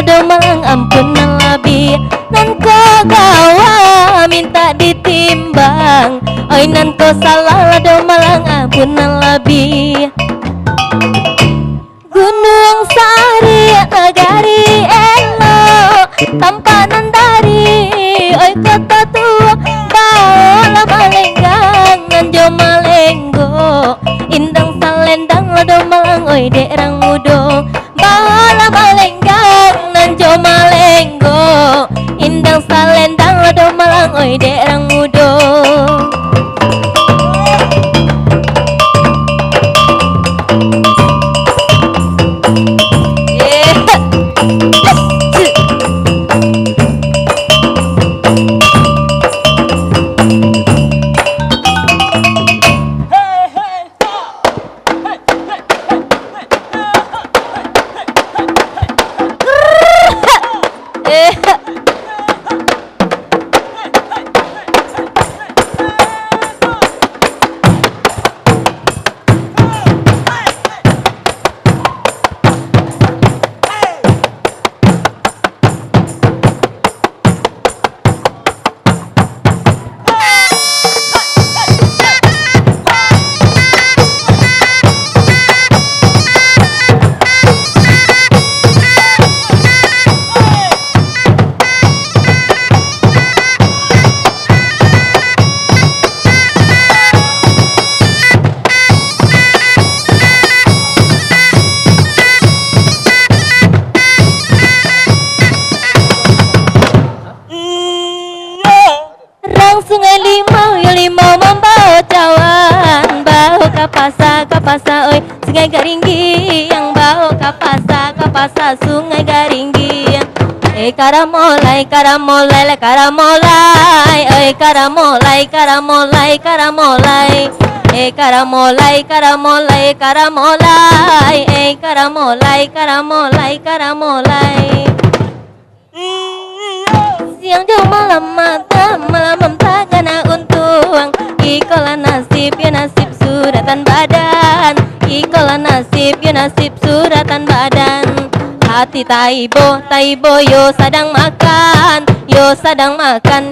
do malang ampun labi. Nan ko gawa minta ditimbang, oi nan ko salah do malang ampun labi. Gunung Sari negari elo tanpa nandari, oi kota tua baola malenggang nganjo malenggo indang salendang lado malang oi derang mudo baola malenggang nanjo malenggo indang salendang lado malang oi derang mudo. Sungai limau membawa cawan, bau kapasa oi sungai Garinggi yang bau kapasa sungai Garinggi. Karamolai karamolai karamolai oi karamolai karamolai karamolai karamolai karamolai karamolai karamolai karamolai karamolai. Siang jauh malam mata malam mentah karena untung, ikola nasib ya nasib suratan badan, ikola nasib ya nasib suratan badan. Hati taibo yo sadang makan,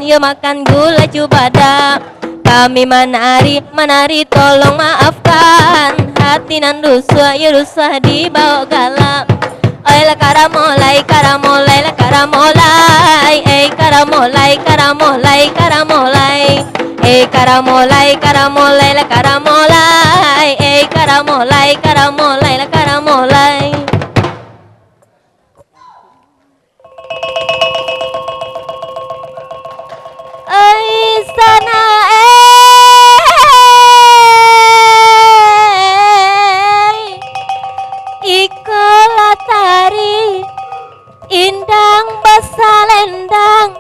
yo makan gula cubada. Kami menari tolong maafkan, hati nan ruswa ya ruswa dibawa galak. Oi la karamolai karamolai la karamolai karamolai karamolai karamolai karamolai karamolai la karamolai karamolai karamolai la karamolai. Oi sana ikola tari indang basalendang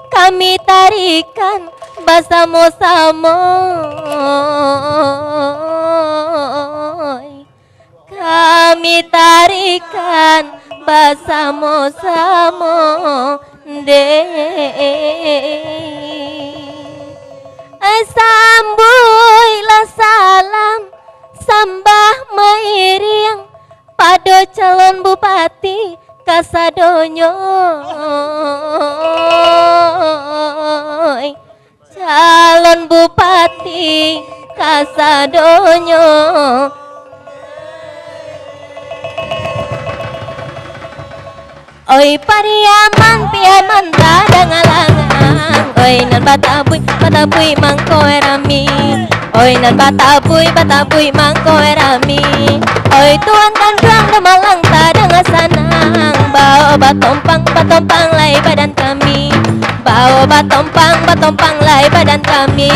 kami tarikan basamo-samo, kami tarikan basamo-samo sambui la salam sambah mairiang pado calon bupati kasadonyo, calon bupati kasadonyo. Oi piaman tadang alangan, oi nan batabuy mangko erami, oi nan batabuy mangko erami. Oi tuan kandang da malang tadang asanang, bawa batompang lai badan kami, bawa batompang lai badan kami.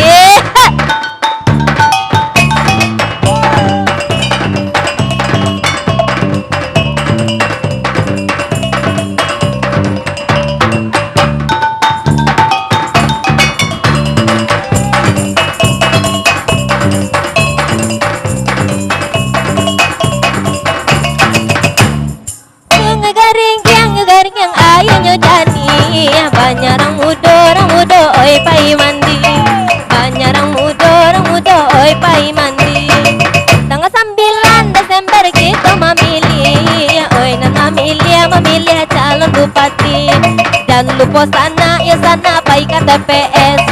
Banyak orang muda oi pai mandi, banyak dan lupa sana ya sana baik TPS.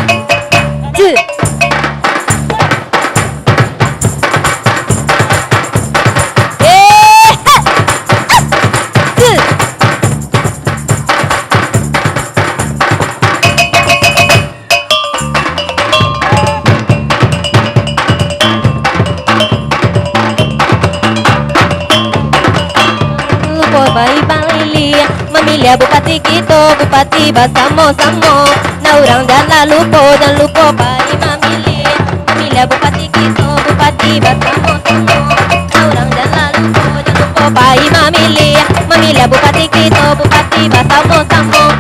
Bayi Balili memilih bupati kita, bupati basamo-samo. Nah orang dan lupa bayi memilih bupati kita, bupati basamo-samo. Nah orang dan lupa bayi memilih bupati kita, bupati basamo-samo.